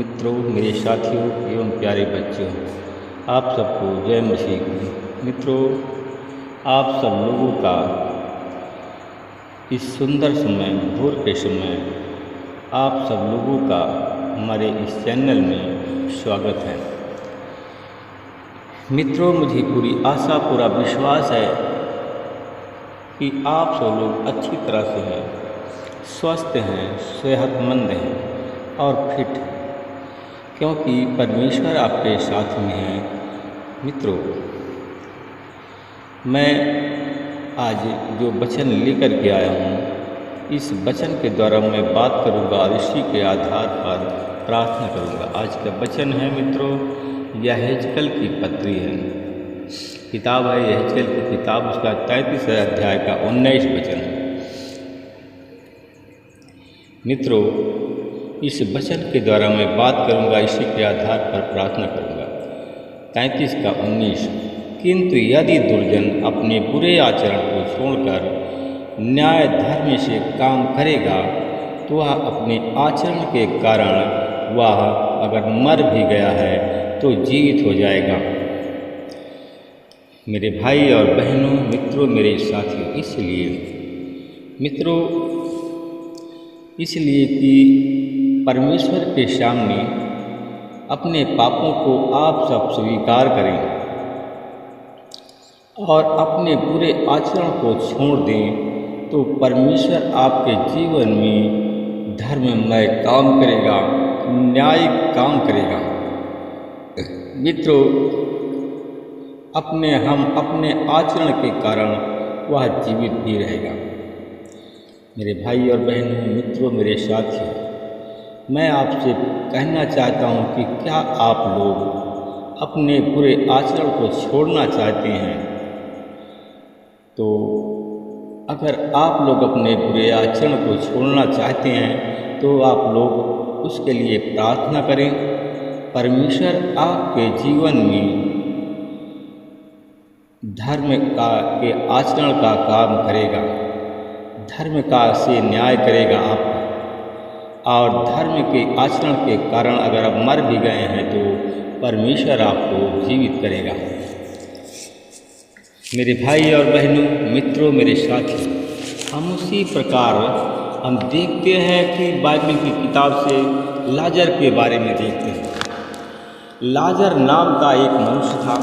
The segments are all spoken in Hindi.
मित्रों, मेरे साथियों एवं प्यारे बच्चों, आप सबको जय मसीह की। मित्रों, आप सब लोगों का इस सुंदर समय, भोर के समय, आप सब लोगों का हमारे इस चैनल में स्वागत है। मित्रों, मुझे पूरी आशा, पूरा विश्वास है कि आप सब लोग अच्छी तरह से हैं, स्वस्थ हैं, सेहतमंद हैं और फिट हैं, क्योंकि परमेश्वर आपके साथ में है। मित्रों, मैं आज जो वचन लेकर के आया हूँ, इस वचन के द्वारा मैं बात करूँगा और इसी के आधार पर प्रार्थना करूँगा। आज का वचन है मित्रों, यहेजकेल की पत्री है, किताब है यहेजकेल की किताब, उसका 33 अध्याय का 19 वचन। मित्रों, इस वचन के द्वारा मैं बात करूंगा, इसी के आधार पर प्रार्थना करूंगा। 33 का 19, किंतु यदि दुर्जन अपने बुरे आचरण को छोड़कर न्याय धर्म से काम करेगा तो वह अपने आचरण के कारण वह अगर मर भी गया है तो जीवित हो जाएगा। मेरे भाई और बहनों, मित्रों, मेरे साथियों, इसलिए कि परमेश्वर के सामने अपने पापों को आप सब स्वीकार करें और अपने बुरे आचरण को छोड़ दें तो परमेश्वर आपके जीवन में धर्ममय काम करेगा, न्यायिक काम करेगा। मित्रों, हम अपने आचरण के कारण वह जीवित भी रहेगा। मेरे भाई और बहनों, मित्रों, मेरे साथियों, मैं आपसे कहना चाहता हूँ कि क्या आप लोग अपने बुरे आचरण को छोड़ना चाहते हैं? तो अगर आप लोग अपने बुरे आचरण को छोड़ना चाहते हैं तो आप लोग उसके लिए प्रार्थना करें। परमेश्वर आपके जीवन में धर्म के आचरण का काम करेगा, धर्म का से न्याय करेगा आपका, और धर्म के आचरण के कारण अगर आप मर भी गए हैं तो परमेश्वर आपको जीवित करेगा। मेरे भाई और बहनों, मित्रों, मेरे साथियों, हम उसी प्रकार हम देखते हैं कि बाइबल की किताब से लाजर के बारे में देखते हैं। लाजर नाम का एक मनुष्य था।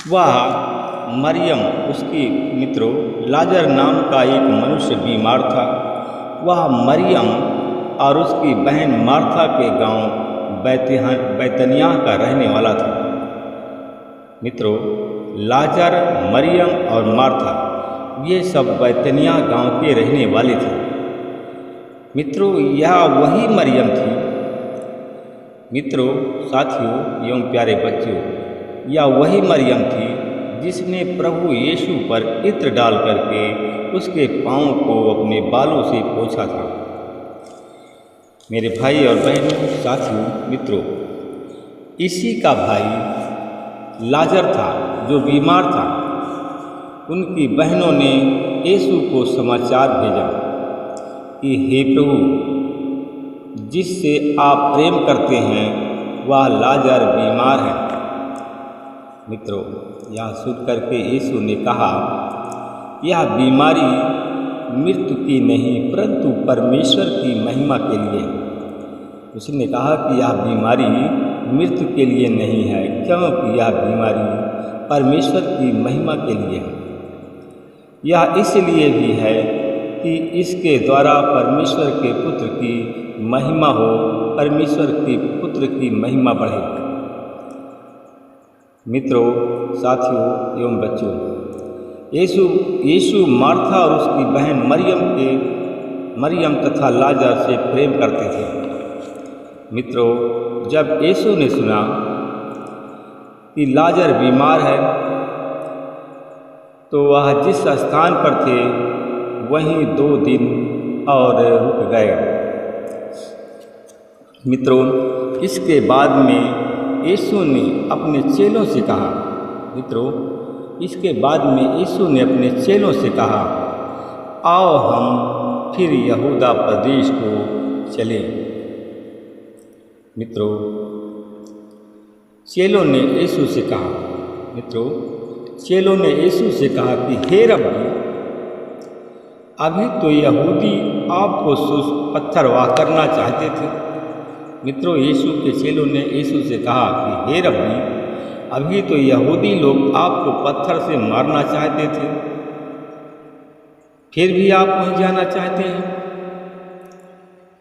वह मरियम, उसकी मित्रों, लाजर नाम का एक मनुष्य बीमार था। वह मरियम और उसकी बहन मार्था के गांव बैतनिय्याह का रहने वाला था। मित्रों, लाजर, मरियम और मार्था ये सब बैतनिय्याह गांव के रहने वाले थे। मित्रों, यह वही मरियम थी। मित्रों, साथियों एवं प्यारे बच्चों, यह वही मरियम थी जिसने प्रभु यीशु पर इत्र डाल करके उसके पाँव को अपने बालों से पोंछा था। मेरे भाई और बहनों, साथियों, मित्रों, इसी का भाई लाजर था जो बीमार था। उनकी बहनों ने यीशु को समाचार भेजा कि हे प्रभु, जिससे आप प्रेम करते हैं वह लाजर बीमार है। मित्रों, यह सुन करके यीशु ने कहा, यह बीमारी मृत्यु की नहीं परंतु परमेश्वर की महिमा के लिए। उसने कहा कि यह बीमारी मृत्यु के लिए नहीं है, क्योंकि यह बीमारी परमेश्वर की महिमा के लिए है। यह इसलिए भी है कि इसके द्वारा परमेश्वर के पुत्र की महिमा हो, परमेश्वर के पुत्र की महिमा बढ़े। मित्रों, साथियों एवं बच्चों, यीशु मार्था और उसकी बहन मरियम तथा लाजर से प्रेम करते थे। मित्रों, जब यीशु ने सुना कि लाजर बीमार है तो वह जिस स्थान पर थे वहीं 2 दिन और रुक गए। मित्रों, इसके बाद में यीशु ने अपने चेलों से कहा, आओ हम फिर यहूदा प्रदेश को चलें। मित्रों, चेलों ने यीशु से कहा, चेलों ने यीशु से कहा कि हे रब्बी, अभी तो यहूदी आपको पत्थरवाह करना चाहते थे। मित्रों, यीशु के चेलों ने यीशु से कहा कि हे रब्बी, अभी तो यहूदी लोग आपको पत्थर से मारना चाहते थे, फिर भी आप वहीं जाना चाहते हैं।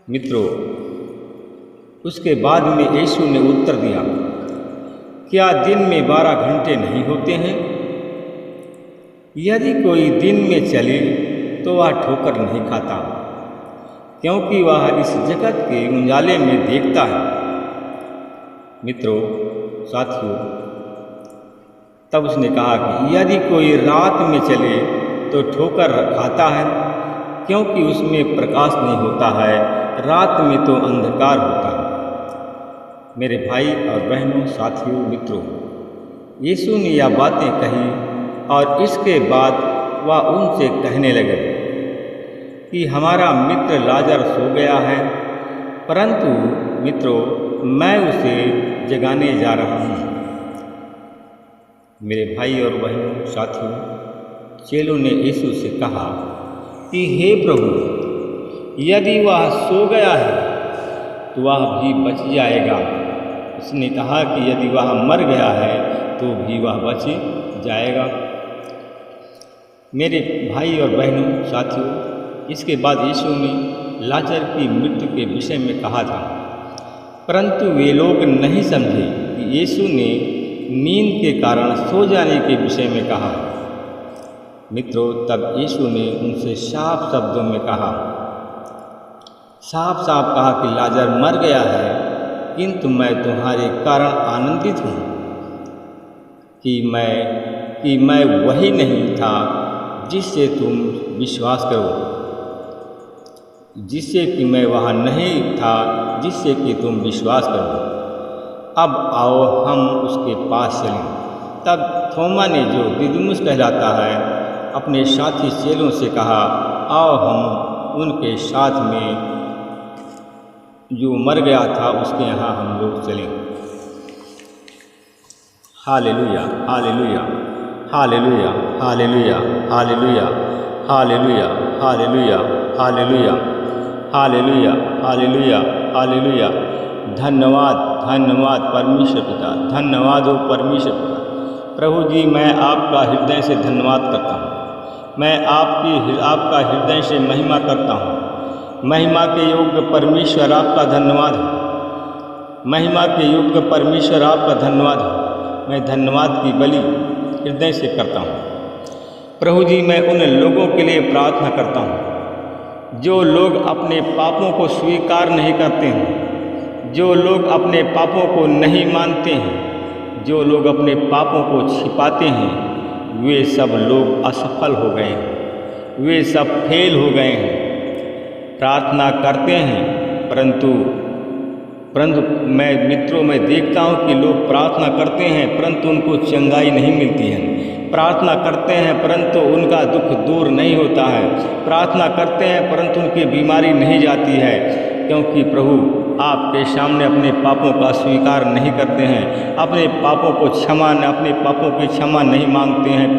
मित्रों, उसके बाद में यीशु ने उत्तर दिया, क्या दिन में 12 घंटे नहीं होते हैं? यदि कोई दिन में चले तो वह ठोकर नहीं खाता, क्योंकि वह इस जगत के उजाले में देखता है। मित्रों, साथियों, तब उसने कहा कि यदि कोई रात में चले तो ठोकर खाता है, क्योंकि उसमें प्रकाश नहीं होता है, रात में तो अंधकार होता है। मेरे भाई और बहनों, साथियों, मित्रों, यीशु ने यह बातें कही और इसके बाद वह उनसे कहने लगे कि हमारा मित्र लाजर सो गया है, परंतु मित्रों, मैं उसे जगाने जा रहा हूँ। मेरे भाई और बहनों, साथियों, चेलों ने यीशु से कहा कि हे प्रभु, यदि वह सो गया है तो वह भी बच जाएगा। उसने कहा कि यदि वह मर गया है तो भी वह बच जाएगा। मेरे भाई और बहनों, साथियों, इसके बाद यीशु ने लाजर की मृत्यु के विषय में कहा था, परंतु वे लोग नहीं समझे कि यीशु ने नींद के कारण सो जाने के विषय में कहा। मित्रों, तब यीशु ने उनसे साफ शब्दों में कहा, साफ साफ कहा कि लाजर मर गया है, किंतु मैं तुम्हारे कारण आनंदित हूँ कि मैं वही नहीं था जिससे तुम विश्वास करो, जिससे कि मैं वहाँ नहीं था जिससे कि तुम विश्वास करो। अब आओ हम उसके पास चलें। तब थोमा ने, जो दिदुमुस कहलाता है, अपने साथी चेलों से कहा, आओ हम उनके साथ में जो मर गया था उसके यहाँ हम लोग चलें। Hallelujah, hallelujah, hallelujah, hallelujah, hallelujah, hallelujah, hallelujah, hallelujah, hallelujah, hallelujah, hallelujah. धन्यवाद, धन्यवाद परमेश्वर पिता, धन्यवाद हो परमेश्वर पिता। प्रभु जी, मैं आपका हृदय से धन्यवाद करता हूँ। मैं आपका हृदय से महिमा करता हूँ। महिमा के योग्य परमेश्वर आपका धन्यवाद हो। महिमा के योग्य परमेश्वर आपका धन्यवाद हो। मैं धन्यवाद की बलि हृदय से करता हूँ। प्रभु जी, मैं उन लोगों के लिए प्रार्थना करता हूँ जो लोग अपने पापों को स्वीकार नहीं करते हैं, जो लोग अपने पापों को नहीं मानते हैं, जो लोग अपने पापों को छिपाते हैं, वे सब लोग असफल हो गए हैं, वे सब फेल हो गए हैं। प्रार्थना करते हैं परंतु मैं देखता हूँ कि लोग प्रार्थना करते हैं परंतु उनको चंगाई नहीं मिलती है। प्रार्थना करते हैं परंतु उनका दुख दूर नहीं होता है। प्रार्थना करते हैं परंतु उनकी बीमारी नहीं जाती है, क्योंकि प्रभु आपके सामने अपने पापों का स्वीकार नहीं करते हैं, अपने पापों की क्षमा नहीं मांगते हैं।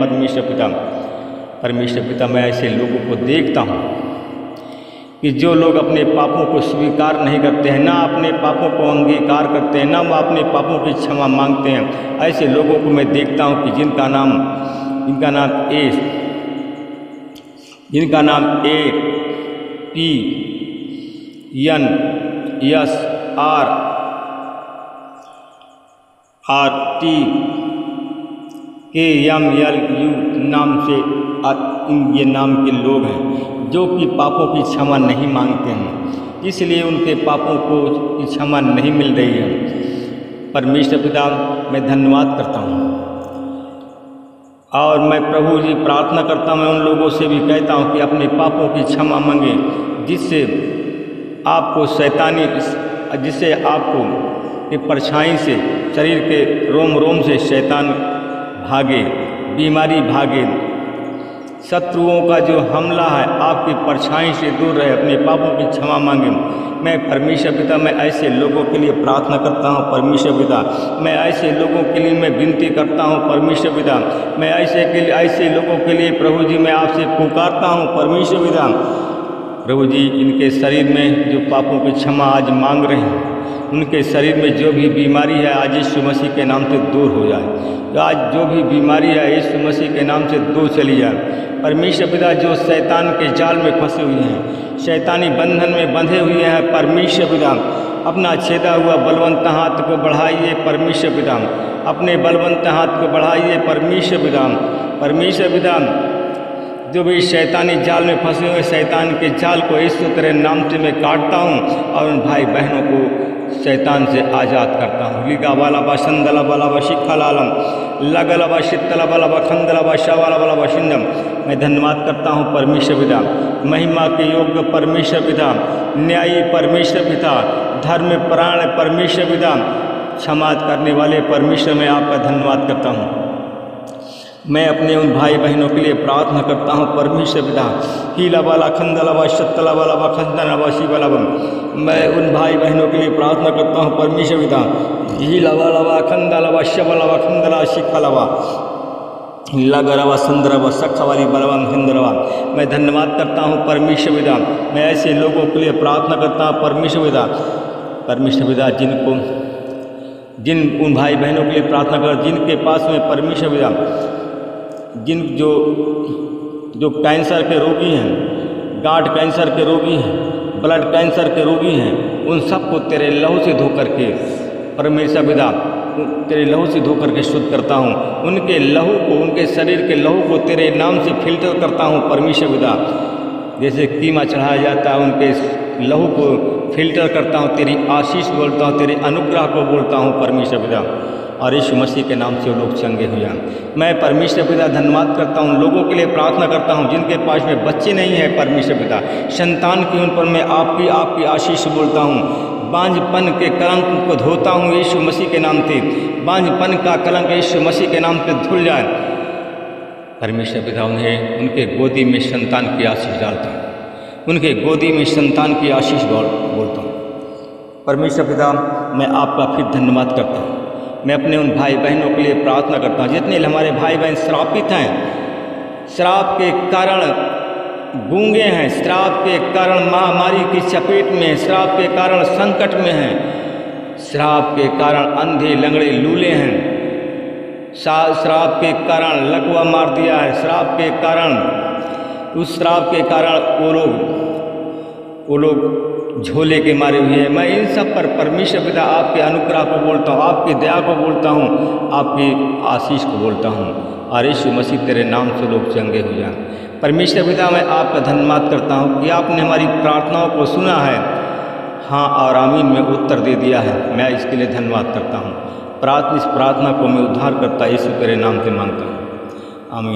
परमेश्वर पिता, मैं ऐसे लोगों को देखता हूँ कि जो लोग अपने पापों को स्वीकार नहीं करते हैं, ना अपने पापों को अंगीकार करते हैं, ना वो अपने पापों की क्षमा मांगते हैं। ऐसे लोगों को मैं देखता हूँ कि जिनका नाम APENSRTKMLU नाम से ये नाम के लोग हैं, जो कि पापों की क्षमा नहीं मांगते हैं, इसलिए उनके पापों की क्षमा नहीं मिल रही है। परमेश्वर पिता, मैं धन्यवाद करता हूँ और मैं प्रभु जी प्रार्थना करता हूँ, मैं उन लोगों से भी कहता हूँ कि अपने पापों की क्षमा मांगे, जिससे आपको की परछाई से, शरीर के रोम रोम से शैतान भागे, बीमारी भागे, शत्रुओं का जो हमला है आपकी परछाई से दूर रहे, अपने पापों की क्षमा मांगे। मैं परमेश्वर पिता, मैं ऐसे लोगों के लिए प्रार्थना करता हूँ परमेश्वर पिता, मैं ऐसे लोगों के लिए मैं विनती करता हूँ परमेश्वर पिता, मैं ऐसे लोगों के लिए प्रभु जी मैं आपसे पुकारता हूँ परमेश्वर पिता। प्रभु जी इनके शरीर में जो पापों की क्षमा आज मांग रहे हैं, उनके शरीर में जो भी बीमारी है आज यीशु मसीह के नाम से दूर हो जाए। आज जो भी बीमारी है यीशु मसीह के नाम से दूर चली जाए परमेश्वर पिता। जो शैतान के जाल में फंसे हुए हैं, शैतानी बंधन में बंधे हुए हैं परमेश्वर पिता, अपना छेदा हुआ बलवंत हाथ को बढ़ाइए परमेश्वर पिता, अपने बलवंत हाथ को बढ़ाइए परमेश्वर पिता। परमेश्वर पिता जो भी शैतानी जाल में फंसे हुए शैतान के जाल को यीशु तेरे नाम से मैं काटता हूँ और उन भाई बहनों को शैतान से आज़ाद करता हूँ। लिगा वाला बा संदला वाला बा शिखा लालम लगला बा शीतला वाला बा खंदला बा शावाला वाला बा शिंदम। मैं धन्यवाद करता हूँ परमेश्वर पिता, महिमा के योग्य परमेश्वर पिता, न्यायी परमेश्वर पिता, धर्म प्राण परमेश्वर पिता, क्षमा करने वाले परमेश्वर, मैं आपका धन्यवाद करता हूँ। मैं अपने उन भाई बहनों के लिए प्रार्थना करता हूँ परमेश्वर पिता। हीला वाला खंदला वा शतला वाला वा खंदना वा शिवला वा, मैं उन भाई बहनों के लिए प्रार्थना करता हूँ परमेश्वर पिता। हीला वाला वा खंदला वा शवला वा खंदला शिखला वा लगरा वा सुंदर वा सखा वाली बलवान खंदरवा। मैं धन्यवाद करता हूँ परमेश्वर पिता। मैं ऐसे लोगों के लिए प्रार्थना करता हूँ परमेश्वर पिता। परमेश्वर पिता जिन उन भाई बहनों के लिए प्रार्थना कर जिनके पास में परमेश्वर पिता जिन जो कैंसर के रोगी हैं, गांठ कैंसर के रोगी हैं, ब्लड कैंसर के रोगी हैं, उन सबको तेरे लहू से धो करके परमेश्वर पिता तेरे लहू से धो करके शुद्ध करता हूँ। उनके लहू को, उनके शरीर के लहू को तेरे नाम से फिल्टर करता हूँ परमेश्वर पिता। जैसे कीमा चढ़ाया जाता है उनके लहू को फिल्टर करता हूँ, तेरी आशीष बोलता हूँ, तेरे अनुग्रह को बोलता हूँ परमेश्वर पिता। और यीशु मसीह के नाम से वो लोग चंगे हो जाएं। मैं परमेश्वर पिता धन्यवाद करता हूँ, लोगों के लिए प्रार्थना करता हूँ जिनके पास में बच्चे नहीं हैं परमेश्वर पिता, संतान की उन पर मैं आपकी आशीष बोलता हूँ। बांझपन के कलंक को धोता हूँ यीशु मसीह के नाम से, बांझपन का कलंक यीशु मसीह के नाम से धुल जाए परमेश्वर पिता। उन्हें उनके गोदी में संतान की आशीष डालता हूँ, उनके गोदी में संतान की आशीष बोलता हूँ परमेश्वर पिता। मैं आपका फिर धन्यवाद करता हूँ। मैं अपने उन भाई बहनों के लिए प्रार्थना करता हूँ जितने हमारे भाई बहन श्रापित हैं, श्राप के कारण गूंगे हैं, श्राप के कारण महामारी की चपेट में, श्राप के कारण संकट में हैं, श्राप के कारण अंधे लंगड़े लूले हैं, श्राप के कारण लकवा मार दिया है, श्राप के कारण, उस श्राप के कारण वो लोग झोले के मारे हुए हैं। मैं इन सब पर परमेश्वर पिता आपके अनुग्रह को बोलता हूँ, आपकी दया को बोलता हूँ, आपकी आशीष को बोलता हूँ। और यीशु मसीह तेरे नाम से लोग चंगे हो जाएं परमेश्वर पिता। मैं आपका धन्यवाद करता हूँ कि आपने हमारी प्रार्थनाओं को सुना है, हाँ और आमीन में उत्तर दे दिया है। मैं इसके लिए धन्यवाद करता हूँ। इस प्रार्थना को मैं उद्धार करता यीशु तेरे नाम से मांगता हूँ, आमीन।